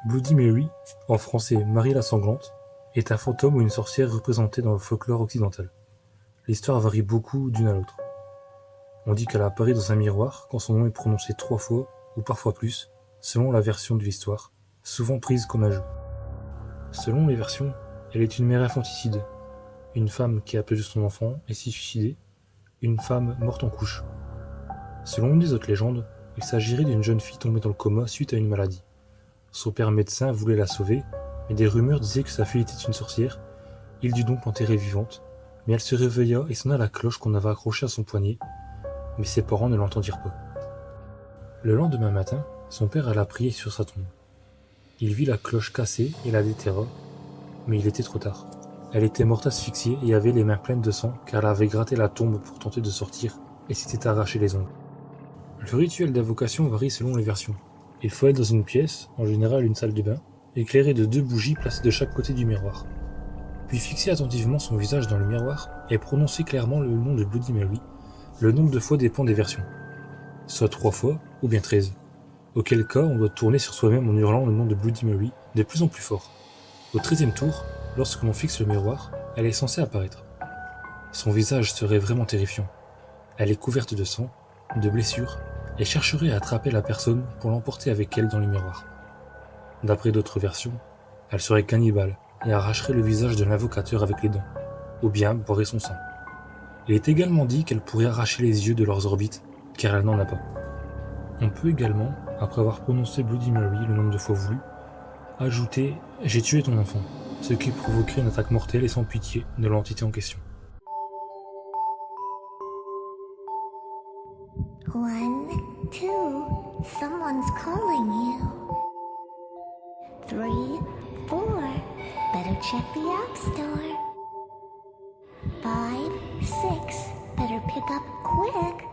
Bloody Mary, en français Marie la Sanglante, est un fantôme ou une sorcière représentée dans le folklore occidental. L'histoire varie beaucoup d'une à l'autre. On dit qu'elle apparaît dans un miroir quand son nom est prononcé 3 fois, ou parfois plus, selon la version de l'histoire, souvent prise comme un jeu. Selon les versions, elle est une mère infanticide, une femme qui a perdu son enfant et s'est suicidée, une femme morte en couche. Selon une des autres légendes, il s'agirait d'une jeune fille tombée dans le coma suite à une maladie. Son père médecin voulait la sauver, mais des rumeurs disaient que sa fille était une sorcière. Il dut donc l'enterrer vivante, mais elle se réveilla et sonna la cloche qu'on avait accrochée à son poignet, mais ses parents ne l'entendirent pas. Le lendemain matin, son père alla prier sur sa tombe. Il vit la cloche cassée et la déterra, mais il était trop tard. Elle était morte asphyxiée et avait les mains pleines de sang car elle avait gratté la tombe pour tenter de sortir et s'était arraché les ongles. Le rituel d'invocation varie selon les versions. Il faut être dans une pièce, en général une salle de bain, éclairée de 2 bougies placées de chaque côté du miroir. Puis fixer attentivement son visage dans le miroir et prononcer clairement le nom de Bloody Mary. Le nombre de fois dépend des versions. Soit 3 fois, ou bien 13. Auquel cas, on doit tourner sur soi-même en hurlant le nom de Bloody Mary de plus en plus fort. Au 13e tour, lorsque l'on fixe le miroir, elle est censée apparaître. Son visage serait vraiment terrifiant. Elle est couverte de sang, de blessures, et chercherait à attraper la personne pour l'emporter avec elle dans le miroir. D'après d'autres versions, elle serait cannibale et arracherait le visage de l'invocateur avec les dents, ou bien boirait son sang. Il est également dit qu'elle pourrait arracher les yeux de leurs orbites, car elle n'en a pas. On peut également, après avoir prononcé Bloody Mary le nombre de fois voulu, ajouter « J'ai tué ton enfant », ce qui provoquerait une attaque mortelle et sans pitié de l'entité en question. 1, 2, someone's calling you. 3, 4, better check the app store. 5, 6, better pick up quick.